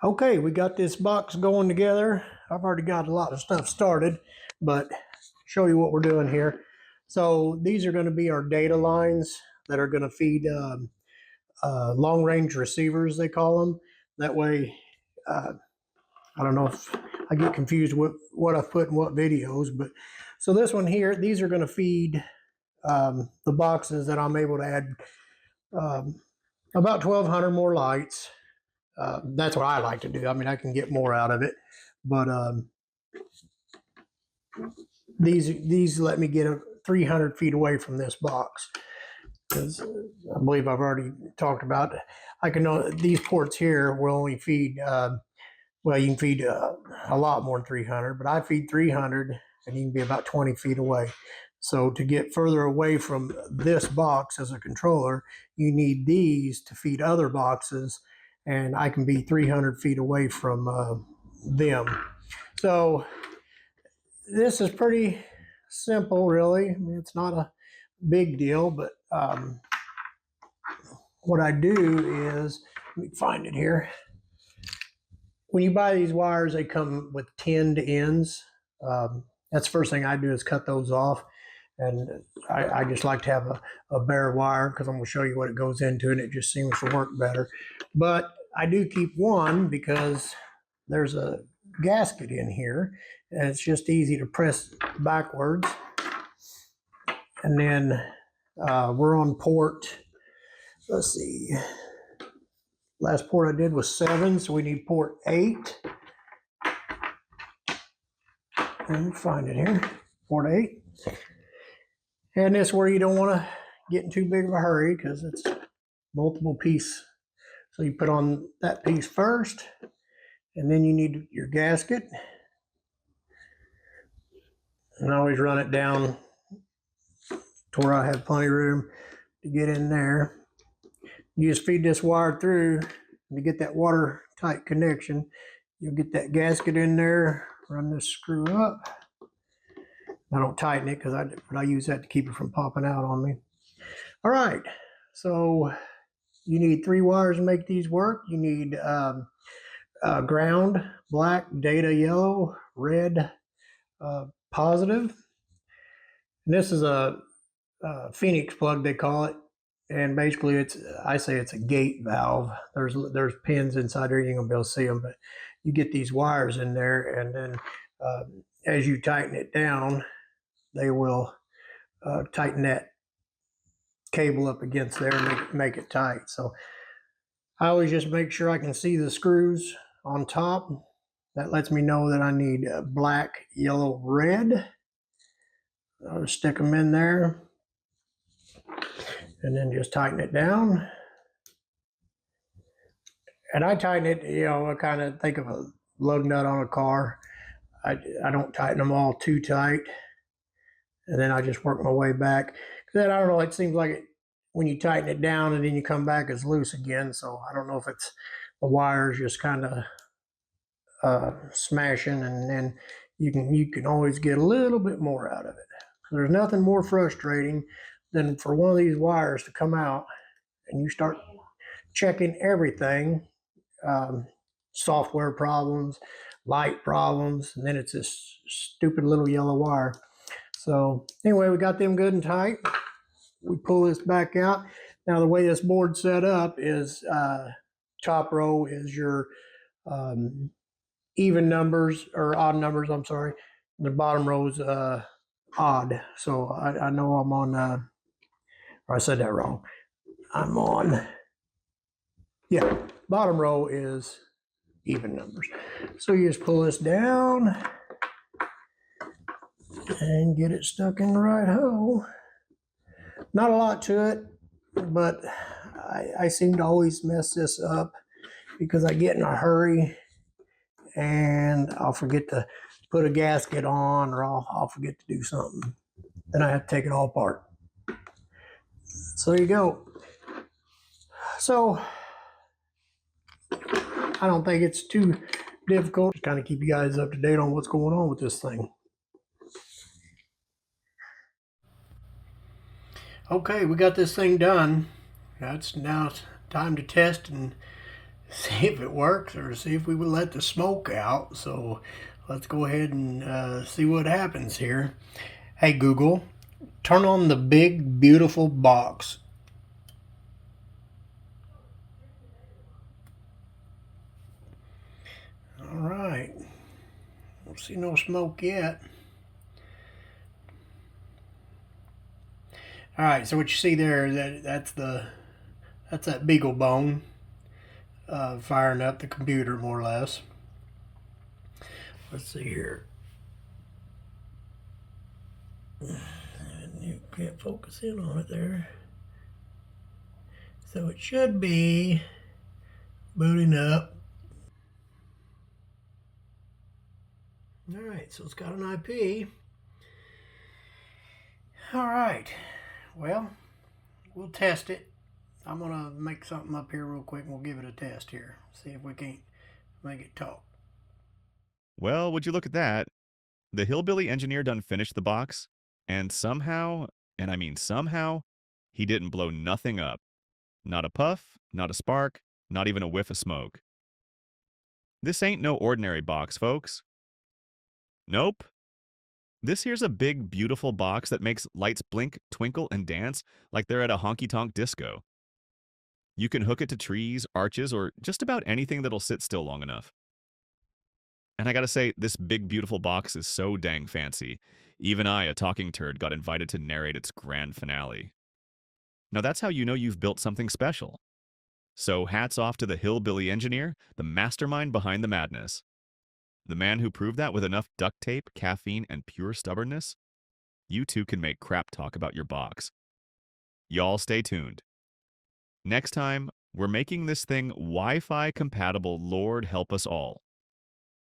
Okay, we got this box going together. I've already got a lot of stuff started, but show you what we're doing here. So these are going to be our data lines that are going to feed long-range receivers, they call them. That way, I don't know if I get confused with what I've put in what videos, but so this one here, these are going to feed the boxes that I'm able to add about 1,200 more lights. That's what I like to do. I mean, I can get more out of it, but these let me get 300 feet away from this box. Because I believe I've already talked about it. I can know these ports here will only feed, well, you can feed a lot more than 300, but I feed 300 and you can be about 20 feet away. So to get further away from this box as a controller, you need these to feed other boxes, and I can be 300 feet away from them. So this is pretty simple, really. I mean, it's not a big deal, but what I do is, let me find it here. When you buy these wires, they come with tinned ends. That's the first thing I do is cut those off. And I just like to have a bare wire because I'm going to show you what it goes into, and it just seems to work better. But I do keep one because there's a gasket in here, and it's just easy to press backwards. And then we're on port, let's see, last port I did was 7, so we need port 8. Let me find it here, port 8. And this is where you don't want to get in too big of a hurry because it's multiple piece. So you put on that piece first, and then you need your gasket. And I always run it down to where I have plenty of room to get in there. You just feed this wire through to get that watertight connection. You'll get that gasket in there, run this screw up. I don't tighten it because I use that to keep it from popping out on me. All right, so you need 3 wires to make these work. You need ground, black, data yellow, red, positive. And this is a Phoenix plug, they call it. And basically I say it's a gate valve. There's pins inside there, you ain't gonna be able to see them, but you get these wires in there, and then as you tighten it down, they will tighten that cable up against there and make it tight. So I always just make sure I can see the screws on top. That lets me know that I need black, yellow, red. I'll just stick them in there and then just tighten it down. And I tighten it, I kind of think of a lug nut on a car. I don't tighten them all too tight. And then I just work my way back. Then I don't know, it seems like when you tighten it down and then you come back, it's loose again. So I don't know if it's the wires just kind of smashing, and then you can always get a little bit more out of it. There's nothing more frustrating than for one of these wires to come out and you start checking everything, software problems, light problems, and then it's this stupid little yellow wire. So anyway, we got them good and tight. We pull this back out. Now the way this board's set up is top row is your even numbers, or odd numbers, I'm sorry. The bottom row is odd. So I know I'm on, or I said that wrong. I'm on, yeah, bottom row is even numbers. So you just pull this down and get it stuck in the right hole. Not a lot to it, but I seem to always mess this up because I get in a hurry and I'll forget to put a gasket on, or I'll forget to do something. Then I have to take it all apart. So there you go. So I don't think it's too difficult. Just kind of keep you guys up to date on what's going on with this thing. Okay, we got this thing done. It's now time to test and see if it works or see if we would let the smoke out. So let's go ahead and see what happens here. Hey Google, turn on the big beautiful box. All right, don't see no smoke yet. All right, so what you see there, that's that beagle bone firing up the computer more or less. Let's see here. You can't focus in on it there. So it should be booting up. All right, so it's got an IP. All right, well, we'll test it. I'm gonna make something up here real quick and we'll give it a test here. See if we can't make it talk. Well, would you look at that? The hillbilly engineer done finished the box, and somehow, and I mean somehow, he didn't blow nothing up. Not a puff, not a spark, not even a whiff of smoke. This ain't no ordinary box, folks. Nope. This here's a big, beautiful box that makes lights blink, twinkle, and dance like they're at a honky-tonk disco. You can hook it to trees, arches, or just about anything that'll sit still long enough. And I gotta say, this big, beautiful box is so dang fancy. Even I, a talking turd, got invited to narrate its grand finale. Now that's how you know you've built something special. So hats off to the hillbilly engineer, the mastermind behind the madness. The man who proved that with enough duct tape, caffeine, and pure stubbornness. You too can make crap talk about your box. Y'all stay tuned. Next time, we're making this thing Wi-Fi compatible, Lord help us all.